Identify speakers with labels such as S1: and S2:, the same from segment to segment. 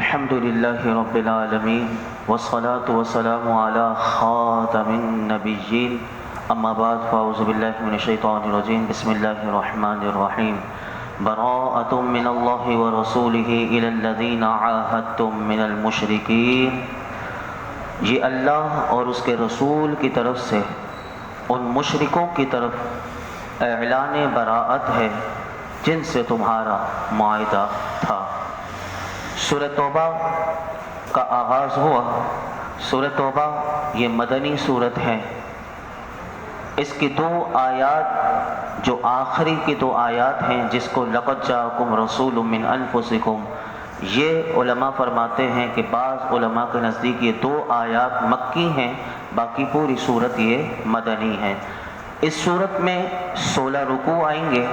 S1: الحمد للہ رب العالمین والصلاة والسلام علی خاتم النبیین اما بعد فاعوذ باللہ من الشیطان الرجیم بسم اللہ الرحمن الرحیم براءۃ من اللہ ورسولہ الی الذین عاہدتم من المشرکین، یہ اللہ اور اس کے رسول کی طرف سے ان مشرکوں کی طرف اعلان براءت ہے جن سے تمہارا معاہدہ تھا۔ سورہ توبہ کا آغاز ہوا۔ سورہ توبہ یہ مدنی صورت ہے۔ اس کی دو آیات جو آخری کی دو آیات ہیں، جس کو لقد جاءکم رسول من انفسکم، یہ علماء فرماتے ہیں کہ بعض علماء کے نزدیک یہ دو آیات مکی ہیں، باقی پوری صورت یہ مدنی ہے۔ اس صورت میں 16 رکوع آئیں گے،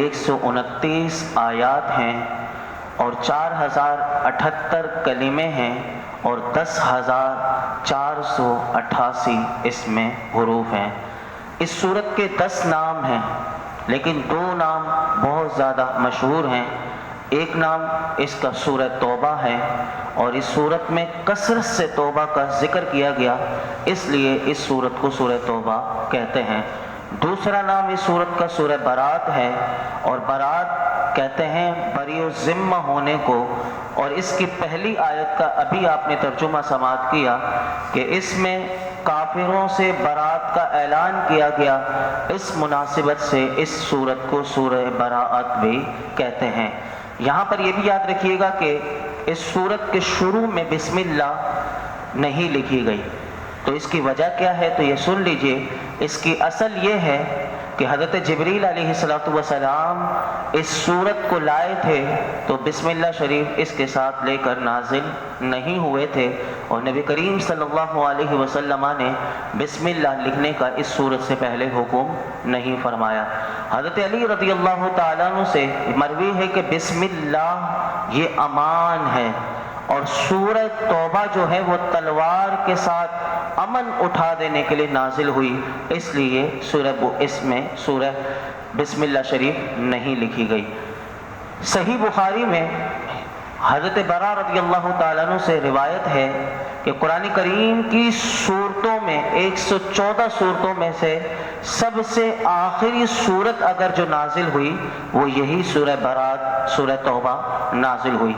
S1: 129 آیات ہیں اور 4078 کلمے ہیں اور 10,488 اس میں حروف ہیں۔ اس صورت کے 10 نام ہیں، لیکن 2 نام بہت زیادہ مشہور ہیں۔ ایک نام اس کا سورہ توبہ ہے، اور اس صورت میں کثرت سے توبہ کا ذکر کیا گیا، اس لیے اس صورت کو سورہ توبہ کہتے ہیں۔ دوسرا نام اس صورت کا سورہ برات ہے، اور برات کہتے ہیں بری و ذمہ ہونے کو، اور اس کی پہلی آیت کا ابھی آپ نے ترجمہ سماعت کیا کہ اس میں کافروں سے برات کا اعلان کیا گیا۔ اس مناسبت سے اس صورت کو سورہ براءت بھی کہتے ہیں۔ یہاں پر یہ بھی یاد رکھیے گا کہ اس صورت کے شروع میں بسم اللہ نہیں لکھی گئی، تو اس کی وجہ کیا ہے تو یہ سن لیجئے۔ اس کی اصل یہ ہے کہ حضرت جبریل علیہ السلام اس صورت کو لائے تھے تو بسم اللہ شریف اس کے ساتھ لے کر نازل نہیں ہوئے تھے، اور نبی کریم صلی اللہ علیہ وسلم نے بسم اللہ لکھنے کا اس صورت سے پہلے حکم نہیں فرمایا۔ حضرت علی رضی اللہ تعالیٰ عنہ سے مروی ہے کہ بسم اللہ یہ امان ہے، اور سورہ توبہ جو ہے وہ تلوار کے ساتھ امن اٹھا دینے کے لیے نازل ہوئی، اس لیے اس میں سورہ بسم اللہ شریف نہیں لکھی گئی۔ صحیح بخاری میں حضرت برا رضی اللہ تعالیٰ عنہ سے روایت ہے کہ قرآن کریم کی سورتوں میں 114 سورتوں میں سے سب سے آخری سورت اگر جو نازل ہوئی وہ یہی سورہ برات، سورہ توبہ نازل ہوئی۔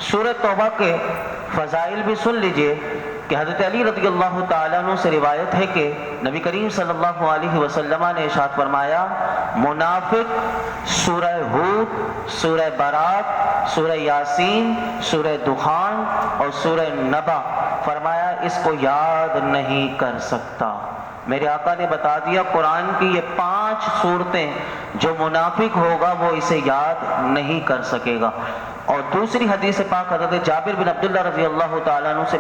S1: سورہ توبہ کے فضائل بھی سن لیجئے کہ حضرت علی رضی اللہ تعالیٰ عنہ سے روایت ہے کہ نبی کریم صلی اللہ علیہ وسلم نے ارشاد فرمایا، منافق سورہ ہود، سورہ برات، سورہ یاسین، سورہ دخان اور سورہ نبا، فرمایا اس کو یاد نہیں کر سکتا۔ میرے آقا نے بتا دیا قرآن کی یہ 5 صورتیں جو منافق ہوگا وہ اسے یاد نہیں کر سکے گا۔ اور دوسری حدیث پاک حضرت جابر بن عبداللہ رضی اللہ تعالیٰ عنہ سے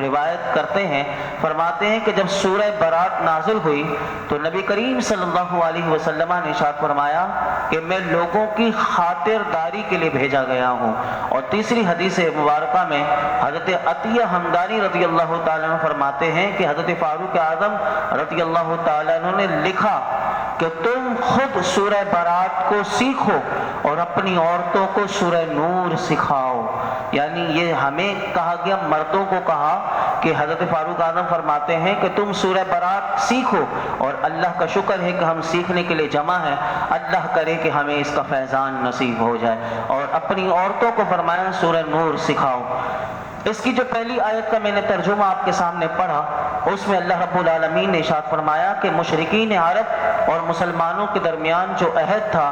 S1: روایت کرتے ہیں، فرماتے ہیں کہ جب سورہ برات نازل ہوئی تو نبی کریم صلی اللہ علیہ وسلم نے ارشاد فرمایا کہ میں لوگوں کی خاطرداری کے لیے بھیجا گیا ہوں۔ اور تیسری حدیث مبارکہ میں حضرت عطیہ ہمدانی رضی اللہ تعالیٰ عنہ فرماتے ہیں کہ حضرت فاروق اعظم رضی اللہ تعالیٰ عنہ نے لکھا کہ تم خود سورہ برات کو سیکھو اور اپنی عورتوں کو سورہ نور سکھاؤ۔ یعنی یہ ہمیں کہا گیا، مردوں کو کہا کہ حضرت فاروق اعظم فرماتے ہیں کہ تم سورہ برات سیکھو، اور اللہ کا شکر ہے کہ ہم سیکھنے کے لیے جمع ہیں، اللہ کرے کہ ہمیں اس کا فیضان نصیب ہو جائے۔ اور اپنی عورتوں کو فرمایا سورہ نور سکھاؤ۔ اس کی جو پہلی آیت کا میں نے ترجمہ آپ کے سامنے پڑھا، اس میں اللہ رب العالمین نے ارشاد فرمایا کہ مشرکین عرب اور مسلمانوں کے درمیان جو عہد تھا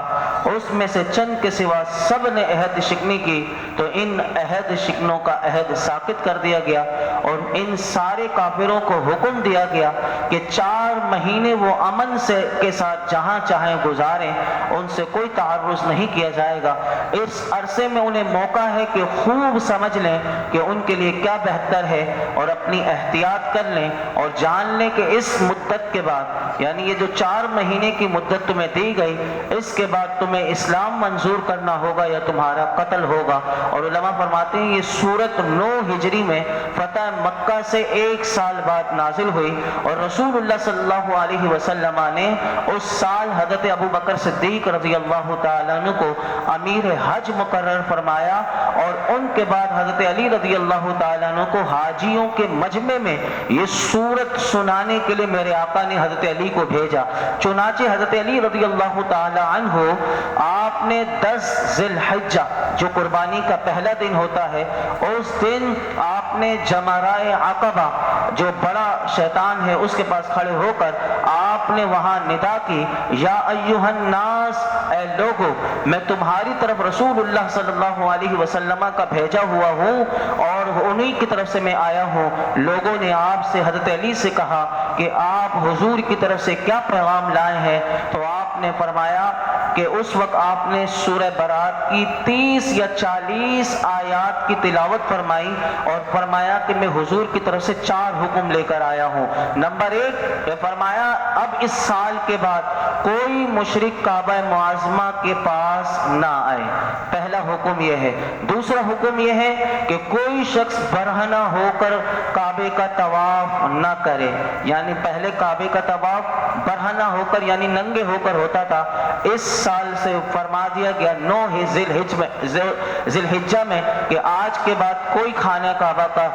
S1: اس میں سے چند کے سوا سب نے عہد شکنی کی، تو ان عہد شکنوں کا عہد ساقط کر دیا گیا، اور ان سارے کافروں کو حکم دیا گیا کہ 4 مہینے وہ امن سے کے ساتھ جہاں چاہیں گزاریں، ان سے کوئی تعرض نہیں کیا جائے گا۔ اس عرصے میں انہیں موقع ہے کہ خوب سمجھ لیں کہ ان کے لیے کیا بہتر ہے، اور اپنی احتیاط کر لیں، اور جان لیں کہ اس مدت کے بعد، یعنی یہ جو 4 مہینے کی مدت تمہیں دی گئی، اس کے بعد تمہیں اسلام منظور کرنا ہوگا یا تمہارا قتل ہوگا۔ اور علماء فرماتے ہیں یہ سورت 9 ہجری میں فتح مکہ سے 1 سال بعد نازل ہوئی، اور رسول اللہ صلی اللہ علیہ وسلم نے اس سال حضرت ابو بکر صدیق رضی اللہ تعالیٰ عنہ کو امیر حج مقرر فرمایا، اور ان کے بعد حضرت علی رضی اللہ تعالیٰ عنہ کو حاجیوں کے مجمع میں یہ سورت سنانے کے لیے میرے آقا نے حضرت علی کو بھیجا۔ چنانچہ حضرت علی رضی اللہ تعالیٰ عنہ آپ نے 10 ذی الحجہ جو قربانی کا پہلا دن ہوتا ہے، اس دن آپ نے جمرۂ عقبہ جو بڑا شیطان ہے اس کے پاس کھڑے ہو کر آپ نے وہاں ندا کی، یا ایھا الناس، اے لوگو میں تمہاری طرف رسول اللہ صلی اللہ علیہ وسلم کا بھیجا ہوا ہوں اور انہی کی طرف سے میں آیا ہوں۔ لوگوں نے آپ سے، حضرت علی سے کہا کہ آپ حضور کی طرف سے کیا پیغام لائے ہیں؟ تو آپ نے فرمایا کہ اس وقت آپ نے سورہ برات کی 30 یا 40 آیات کی تلاوت فرمائی اور فرمایا کہ میں حضور کی طرف سے 4 حکم لے کر آیا ہوں۔ نمبر 1 یہ فرمایا اب اس سال کے بعد کوئی مشرک کعبہ معظمہ کے پاس نہ آئے، پہلا حکم یہ ہے۔ دوسرا حکم یہ ہے کہ کوئی شخص برہنہ ہو کر کعبے کا طواف نہ کرے، یعنی پہلے کعبے کا طواف برہنہ ہو کر یعنی ننگے ہو کر ہوتا تھا، اس سال سے فرما دیا گیا 9 ذی الحجہ میں کہ آج کے بعد کوئی خانہ کعبہ کا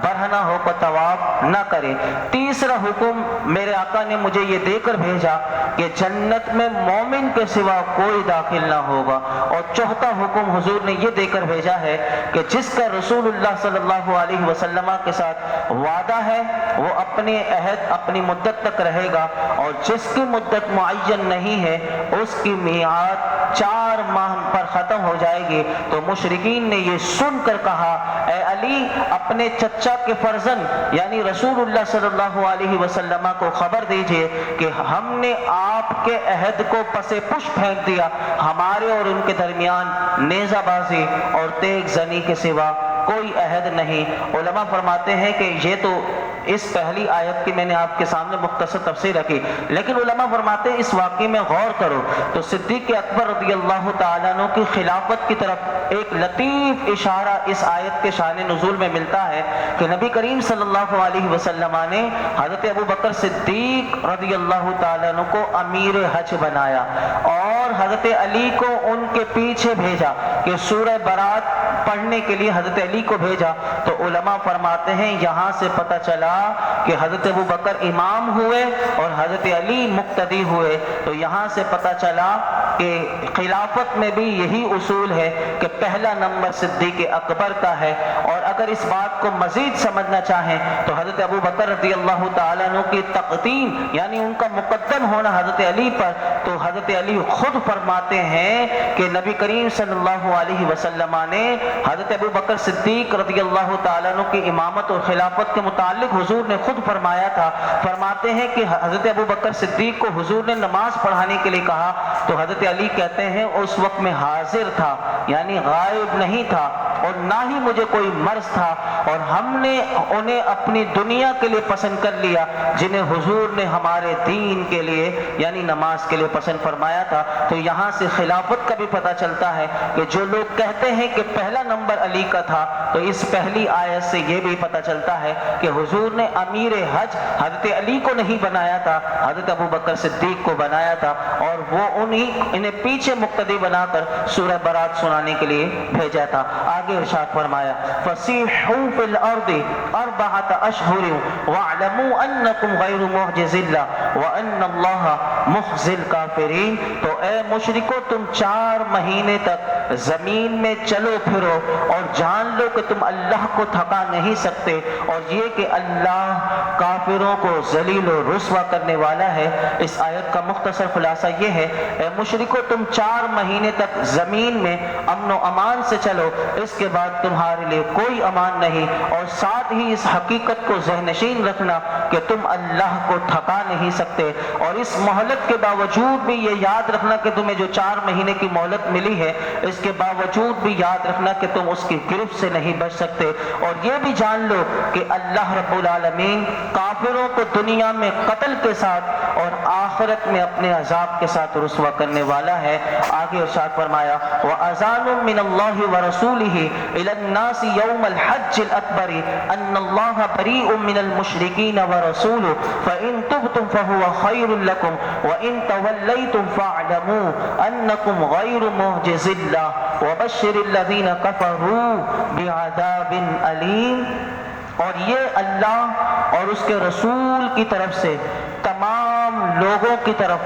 S1: برہنہ ہو کر طواف نہ کرے۔ تیسرا حکم میرے آقا نے مجھے یہ دے کر بھیجا کہ جنت میں مومن کے سوا کوئی داخل نہ ہوگا، اور چوتھا حکم حضور نے یہ دے کر بھیجا ہے کہ جس کا رسول اللہ صلی اللہ علیہ وسلم کے ساتھ وعدہ ہے وہ اپنے عہد اپنی مدت تک رہے گا، اور جس کی مدت معین نہیں ہے اس کی میعاد 4 ماہ پر ختم ہو جائے گی۔ تو مشرکین نے یہ سن کر کہا اے علی اپنے چچا کے فرزند یعنی رسول اللہ صلی اللہ علیہ وسلم کو خبر دیجئے کہ ہم نے آپ کے عہد کو پسے پش پھینک دیا، ہمارے اور ان کے درمیان نیزہ بازی اور تیغ زنی کے سوا کوئی عہد نہیں۔ علماء فرماتے ہیں کہ یہ تو اس پہلی آیت کی میں نے آپ کے سامنے مختصر تفسیر رکھی، لیکن علماء فرماتے ہیں اس واقعے میں غور کرو تو صدیق اکبر رضی اللہ تعالیٰ عنہ کی خلافت کی طرف ایک لطیف اشارہ اس آیت کے شان نزول میں ملتا ہے کہ نبی کریم صلی اللہ علیہ وسلم نے حضرت ابو بکر صدیق رضی اللہ تعالیٰ عنہ کو امیر حج بنایا اور حضرت علی کو ان کے پیچھے بھیجا کہ سورہ برات پڑھنے کے لیے حضرت علی کو بھیجا۔ تو علماء فرماتے ہیں یہاں سے پتہ چلا کہ حضرت ابو بکر امام ہوئے اور حضرت علی مقتدی ہوئے، تو یہاں سے پتہ چلا کہ خلافت میں بھی یہی اصول ہے کہ پہلا نمبر صدیق اکبر کا ہے۔ اور اگر اس بات کو مزید سمجھنا چاہیں تو حضرت ابو بکر رضی اللہ تعالیٰ عنہ کی تقدیم یعنی ان کا مقدم ہونا حضرت علی پر، تو حضرت علی خود فرماتے ہیں کہ نبی کریم صلی اللہ علیہ وسلم نے حضرت ابو بکر صدیق رضی اللہ تعالیٰ عنہ کی امامت اور خلافت کے متعلق حضور نے خود فرمایا تھا۔ فرماتے ہیں کہ حضرت ابو بکر صدیق کو حضور نے نماز پڑھانے کے لیے کہا تو حضرت علی کہتے ہیں اس وقت میں حاضر تھا یعنی غائب نہیں تھا اور نہ ہی مجھے کوئی مرض تھا، اور ہم نے انہیں اپنی دنیا کے لیے پسند کر لیا جنہیں حضور نے ہمارے دین کے لیے یعنی نماز کے لیے پسند فرمایا تھا۔ تو یہاں سے خلافت کا بھی پتہ چلتا ہے کہ جو لوگ کہتے ہیں کہ پہلا نمبر علی کا تھا، تو اس پہلی آیت سے یہ بھی پتہ چلتا ہے کہ حضور نے امیر حج حضرت علی کو نہیں بنایا تھا، حضرت ابو بکر صدیق کو بنایا تھا، اور وہ انہیں پیچھے مقتدی بنا کر سورہ برات سنانے کے لیے بھیجا تھا۔ آگے ارشاد فرمایا فَسِيحُوا فِي الْأَرْضِ أَرْبَعَةَ أَشْهُرٍ وَاعْلَمُوا أَنَّكُمْ غَيْرُ مُعْجِزِ اللَّهِ وَأَنَّ اللَّهَ مُخْزِي الْكَافِرِينَ۔ تو اے مشرکو تم 4 مہینے تک زمین میں چلو پھرو اور جان لو کہ تم اللہ کو تھکا نہیں سکتے، اور یہ کہ اللہ کافروں کو ذلیل و رسوا کرنے والا ہے۔ اس آیت کا مختصر خلاصہ یہ ہے اے مشرکو تم 4 مہینے تک زمین میں امن و امان سے چلو، اس کے بعد تمہارے لیے کوئی امان نہیں، اور ساتھ ہی اس حقیقت کو ذہن نشین رکھنا کہ تم اللہ کو تھکا نہیں سکتے، اور اس مہلت کے باوجود بھی یہ یاد رکھنا کہ تمہیں جو 4 مہینے کی مہلت ملی ہے اس کے باوجود بھی یاد رکھنا کہ تم اس کی گرفت سے نہیں بچ سکتے، اور یہ بھی جان لو کہ اللہ رب العالمین کافروں کو دنیا میں قتل کے ساتھ اور آخرت میں اپنے عذاب کے ساتھ رسوا کرنے والا ہے۔ آگے ارشاد فرمایا وَأَذَانٌ مِّنَ اللَّهِ وَرَسُولِهِ إلى الناس يوم الحج الأكبر أن الله بريء من المشركين ورسوله فإن تبتم فهو خير لكم وإن توليتم فاعلموا أنكم غير معجز الله وبشر الذين كفروا بعذاب أليم. اور یہ اللہ اور اس کے رسول کی طرف سے تمام لوگوں کی طرف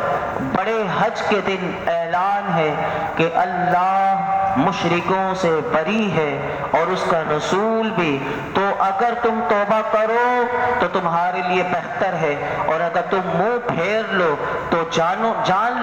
S1: بڑے حج کے دن اعلان ہے کہ اللہ مشرکوں سے بری ہے اور اس کا رسول بھی. تو اگر تم توبہ کرو تو تمہارے لیے بہتر ہے، اور اگر تم منہ پھیر لو تو جان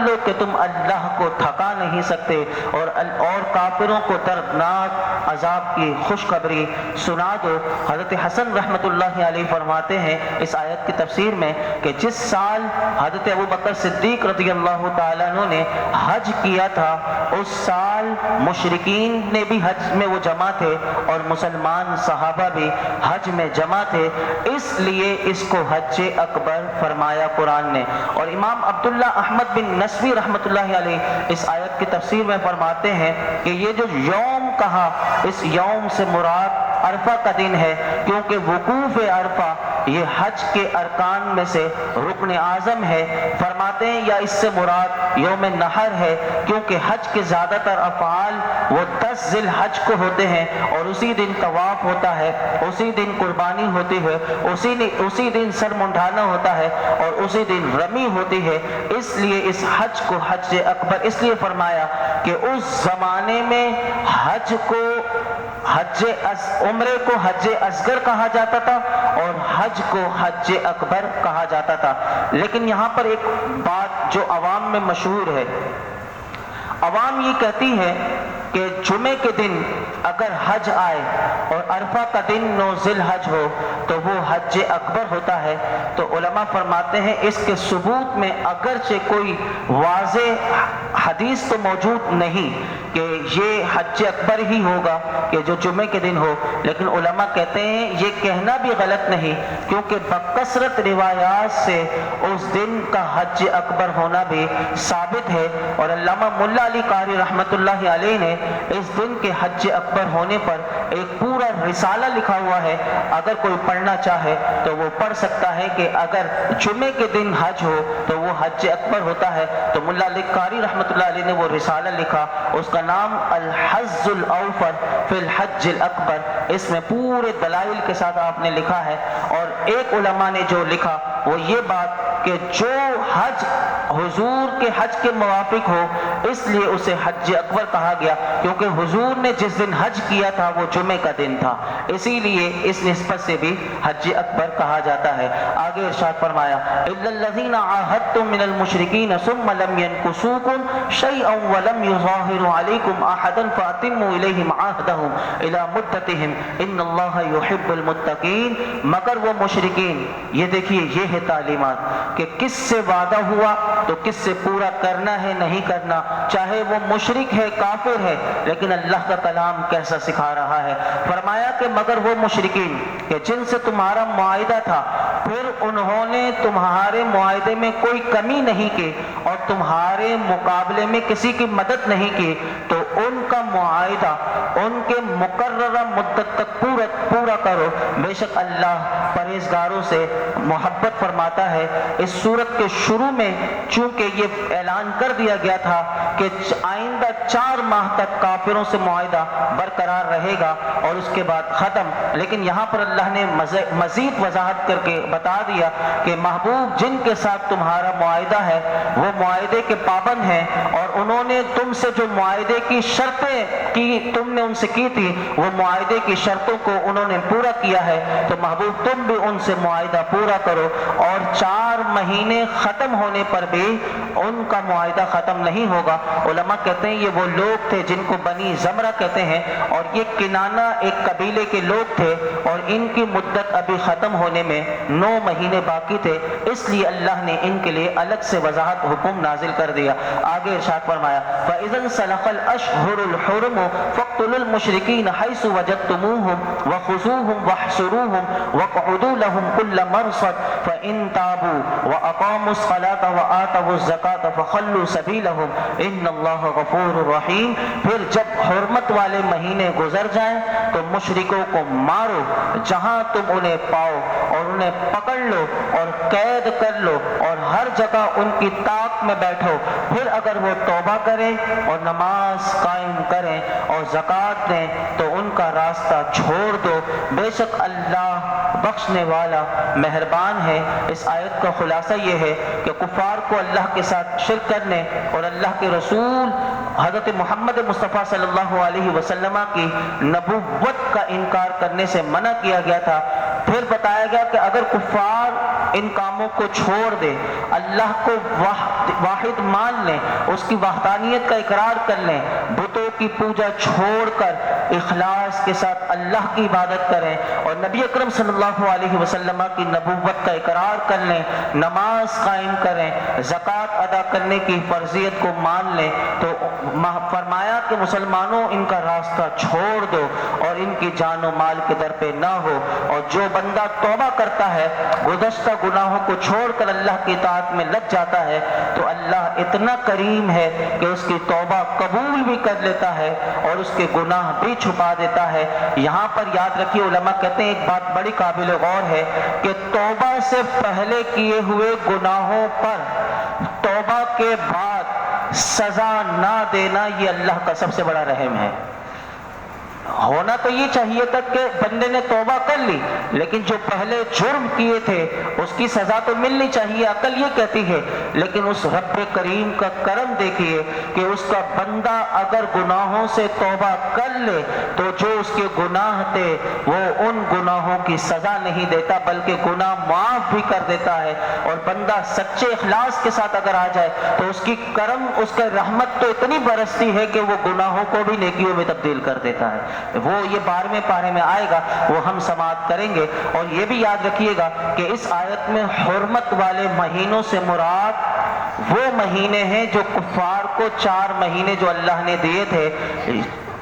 S1: لو کہ تم اللہ کو تھکا نہیں سکتے، اور کافروں کو دردناک عذاب کی خوشخبری سنا دو. حضرت حسن رحمۃ اللہ علیہ فرماتے ہیں اس آیت کی تفسیر میں کہ جس سال حضرت ابو بکر صدیق رضی اللہ تعالیٰ عنہ نے حج کیا تھا اس سال مشرکین نے بھی حج میں وہ جمع تھے اور مسلمان صحابہ بھی حج میں جمع تھے، اس لیے اس کو حج اکبر فرمایا قرآن نے. اور امام عبداللہ احمد بن نسوی رحمۃ اللہ علیہ اس آیت کی تفسیر میں فرماتے ہیں کہ یہ جو یوم کہا اس یوم سے مراد عرفہ کا دن ہے، کیونکہ وقوف عرفہ یہ حج کے ارکان میں سے رکن اعظم ہے. فرماتے ہیں یا اس سے مراد یوم نحر ہے، کیونکہ حج کے زیادہ تر افعال وہ 10 ذی الحج کو ہوتے ہیں اور اسی دن طواف ہوتا ہے، اسی دن قربانی ہوتی ہے، اسی دن سر منڈانا ہوتا ہے اور اسی دن رمی ہوتی ہے. اس لیے اس حج کو حج اکبر اس لیے فرمایا کہ اس زمانے میں عمرے کو حج اصغر کہا جاتا تھا اور حج کو حج اکبر کہا جاتا تھا. لیکن یہاں پر ایک بات جو عوام میں مشہور ہے، عوام یہ کہتی ہے کہ جمعے کے دن اگر حج آئے اور عرفہ کا دن 9 ذی الحج ہو تو وہ حج اکبر ہوتا ہے. تو علماء فرماتے ہیں اس کے ثبوت میں اگرچہ کوئی واضح حدیث تو موجود نہیں کہ یہ حج اکبر ہی ہوگا کہ جو جمعے کے دن ہو، لیکن علماء کہتے ہیں یہ کہنا بھی غلط نہیں، کیونکہ بکثرت روایات سے اس دن کا حج اکبر ہونا بھی ثابت ہے. اور علامہ ملا علی قاری رحمۃ اللہ علیہ نے اس دن کے حج اکبر ہونے پر ایک پورا رسالہ لکھا ہوا ہے. اگر کوئی پڑھنا چاہے تو وہ پڑھ سکتا ہے کہ اگر جمعے کے دن حج ہو تو وہ حج اکبر ہوتا ہے. تو ملا علی قاری رحمۃ اللہ علیہ نے وہ رسالہ لکھا، اس کا نام الحظ الاوفر فی الحج الاکبر. اس میں پورے دلائل کے ساتھ آپ نے لکھا ہے. اور ایک علماء نے جو لکھا وہ یہ بات کہ جو حج حضور کے حج کے موافق ہو اس لیے اسے حج اکبر کہا گیا، کیونکہ حضور نے جس دن حج کیا تھا وہ جمعے کا دن تھا، اسی لیے اس نسبت سے بھی حج اکبر کہا جاتا ہے. آگے ارشاد فرمایا الا الذين عاهدتم من المشركين ثم لم ينكثوكم شيئا ولم يظاهروا عليكم احدا فاتموا اليهم عهدهم الى مدتهم ان الله يحب المتقين. مگر وہ مشرکین، یہ دیکھیے یہ ہے تعلیمات کہ کس سے وعدہ ہوا تو کس سے پورا کرنا ہے نہیں کرنا، چاہے وہ مشرک ہے کافر ہے، لیکن اللہ کا کلام کیسا سکھا رہا ہے. فرمایا کہ مگر وہ مشرکین کہ جن سے تمہارا معاہدہ تھا پھر انہوں نے تمہارے معاہدے میں کوئی کمی نہیں کی اور تمہارے مقابلے میں کسی کی مدد نہیں کی، تو ان کا معاہدہ ان کے مقررہ مدت تک پورا کرو. بے شک اللہ پرہیزگاروں سے محبت فرماتا ہے. اس سورت کے شروع میں چونکہ یہ اعلان کر دیا گیا تھا کہ آئندہ 4 ماہ تک کافروں سے معاہدہ برقرار رہے گا اور اس کے بعد ختم، لیکن یہاں پر اللہ نے مزید وضاحت کر کے بتا دیا کہ محبوب جن کے ساتھ تمہارا معاہدہ ہے وہ معاہدے کے پابند ہیں، اور انہوں نے تم سے جو معاہدے کی شرطیں کی تم نے ان سے کی تھی وہ معاہدے کی شرطوں کو انہوں نے پورا کیا ہے. تو محبوب تم بھی ان سے معاہدہ پورا کرو، اور 4 مہینے ختم ہونے پر بھی ان کا معاہدہ ختم نہیں ہوگا. علماء کہتے ہیں یہ وہ لوگ تھے جن کو بنی زمرہ کہتے ہیں، اور یہ کنانہ ایک قبیلے کے لوگ تھے اور ان کی مدت ابھی ختم ہونے میں 9 مہینے باقی تھے، اس لیے اللہ نے ان کے لیے الگ سے وضاحت حکم نازل کر دیا. آگے ارشاد فرمایا فَإِذَا انْسَلَخَ الْأَشْهُرُ الْحُرُمُ وَاقْتُلُوا الْمُشْرِكِينَ حَيْثُ وَجَدتُّمُوهُمْ وَخُذُوهُمْ وَاحْصُرُوهُمْ وَاقْعُدُوا لَهُمْ كُلَّ مَرْصَدٍ فَإِن تَابُوا وَأَقَامُوا الصَّلَاةَ وَآتَوُا الزَّكَاةَ فَخَلُّوا سَبِيلَهُمْ إِنَّ اللَّهَ غَفُورٌ رَحِيمٌ۔ پھر جب حرمت والے مہینے گزر جائیں تو مشرکوں کو مارو جہاں تم انہیں پاؤ، اور انہیں پکڑ لو اور قید کر لو، اور ہر جگہ ان کی طاق میں بیٹھو۔ پھر اگر وہ توبہ کریں اور نماز قائم کریں اور زکوٰۃ دیں تو ان کا راستہ چھوڑ دو، بے شک اللہ بخشنے والا مہربان ہے۔ اس آیت کا خلاصہ یہ ہے کہ کفار کو اللہ کے ساتھ شرک کرنے اور اللہ کے رسول حضرت محمد مصطفیٰ صلی اللہ علیہ وسلم کی نبوت کا انکار کرنے سے منع کیا گیا تھا۔ پھر بتایا گیا کہ اگر کفار ان کاموں کو چھوڑ دے، اللہ کو واحد مان لیں، اس کی وحدانیت کا اقرار کر لیں، بتوں کی پوجا چھوڑ کر اخلاص کے ساتھ اللہ کی عبادت کریں اور نبی اکرم صلی اللہ علیہ وسلم کی نبوت کا اقرار کر لیں، نماز قائم کریں، زکوٰۃ ادا کرنے کی فرضیت کو مان لیں، تو فرمایا کہ مسلمانوں ان کا راستہ چھوڑ دو اور ان کی جان و مال کے در پہ نہ ہو۔ اور جو بندہ توبہ کرتا ہے، گزشتہ گناہوں کو چھوڑ کر اللہ کی اطاعت میں لگ جاتا ہے، تو اللہ اتنا کریم ہے کہ اس کی توبہ قبول بھی کر لیتا ہے اور اس کے گناہ بھی چھپا دیتا ہے۔ یہاں پر یاد رکھیے، علماء کہتے ہیں ایک بات بڑی قابل غور ہے کہ توبہ سے پہلے کیے ہوئے گناہوں پر توبہ کے بعد سزا نہ دینا یہ اللہ کا سب سے بڑا رحم ہے۔ ہونا تو یہ چاہیے تھا کہ بندے نے توبہ کر لی، لیکن جو پہلے جرم کیے تھے اس کی سزا تو ملنی چاہیے، عقل یہ کہتی ہے، لیکن اس رب کریم کا کرم دیکھیے کہ اس کا بندہ اگر گناہوں سے توبہ کر لے تو جو اس کے گناہ تھے وہ ان گناہوں کی سزا نہیں دیتا بلکہ گناہ معاف بھی کر دیتا ہے، اور بندہ سچے اخلاص کے ساتھ اگر آ جائے تو اس کی کرم، اس کا رحمت تو اتنی برستی ہے کہ وہ گناہوں کو بھی نیکیوں میں تبدیل کر دیتا ہے۔ وہ یہ 12ویں پارے میں آئے گا، وہ ہم سماعت کریں گے۔ اور یہ بھی یاد رکھیے گا کہ اس آیت میں حرمت والے مہینوں سے مراد وہ مہینے ہیں جو کفار کو 4 مہینے جو اللہ نے دیے تھے،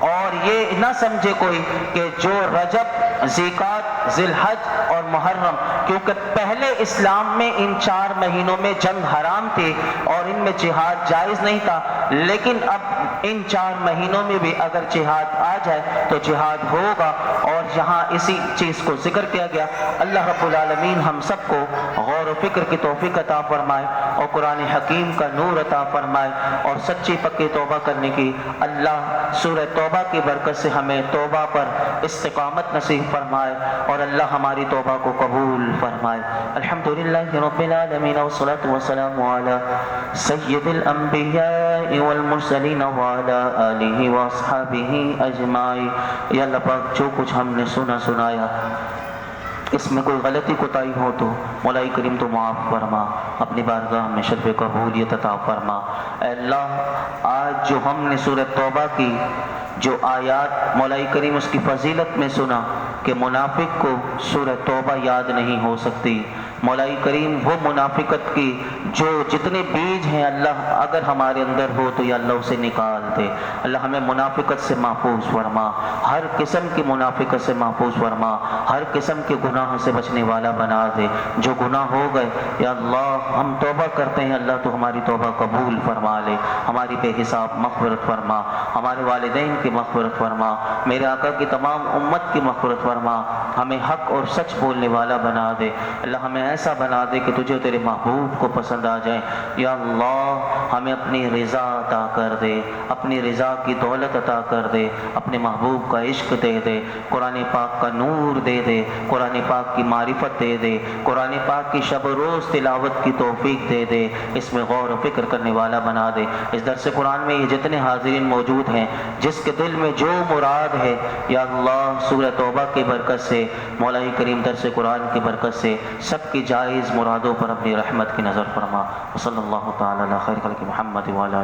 S1: اور یہ نہ سمجھے کوئی کہ جو رجب، ذیقعدہ، ذی الحج اور محرم، کیونکہ پہلے اسلام میں ان 4 مہینوں میں جنگ حرام تھی اور ان میں جہاد جائز نہیں تھا، لیکن اب ان 4 مہینوں میں بھی اگر جہاد آ جائے تو جہاد ہوگا، اور یہاں اسی چیز کو ذکر کیا گیا۔ اللہ رب العالمین ہم سب کو غور و فکر کی توفیق عطا فرمائے اور قرآن حکیم کا نور عطا فرمائے اور سچی پکی توبہ کرنے کی اللہ سورہ توبہ کی برکت سے ہمیں توبہ پر استقامت نصیب فرمائے اور اللہ ہماری توبہ کو قبول فرمائے۔ الحمدللہ رب العالمین والصلاة والسلام علی سید الانبیاء والمرسلین وعلی آلہ واصحابہ اجمعین۔ یا اللہ پاک جو کچھ ہم نے سنایا اس میں کوئی غلطی کوتاہی ہو تو مولا کریم تو معاف فرما، اپنی بارگاہ میں شرف قبولیت عطا فرما۔ اے اللہ، آج جو ہم نے سورہ توبہ کی جو آیات مولا کریم اس کی فضیلت میں سنا کہ منافق کو سورہ توبہ یاد نہیں ہو سکتی، مولا کریم وہ منافقت کی جو جتنے بیج ہیں اللہ اگر ہمارے اندر ہو تو یا اللہ اسے نکال دے۔ اللہ ہمیں منافقت سے محفوظ فرما، ہر قسم کی منافقت سے محفوظ فرما، ہر قسم کے گناہ سے بچنے والا بنا دے۔ جو گناہ ہو گئے یا اللہ ہم توبہ کرتے ہیں، اللہ تو ہماری توبہ قبول فرما لے، ہماری بے حساب مغفرت فرما، ہمارے والدین کی مغفرت فرما، میرے آقا کی تمام امت کی مغفرت فرما، ہمیں حق اور سچ بولنے والا بنا دے۔ اللہ ہمیں ایسا بنا دے کہ تجھے تیرے محبوب کو پسند آ جائے۔ یا اللہ ہمیں اپنی رضا عطا کر دے، اپنی رضا کی دولت عطا کر دے، اپنے محبوب کا عشق دے دے، قرآن پاک کا نور دے دے، قرآن پاک کی معرفت دے دے، قرآن پاک کی شب و روز تلاوت کی توفیق دے دے، اس میں غور و فکر کرنے والا بنا دے۔ اس درس قرآن میں یہ جتنے حاضرین موجود ہیں جس کے دل میں جو مراد ہے یا اللہ سورہ توبہ کی برکت سے، مولا کریم درس قرآن کی برکت سے سب کی جائز مرادوں پر اپنی رحمت کی نظر فرما۔ صلی اللہ تعالی علی خیر خلق محمد وعلی آلہ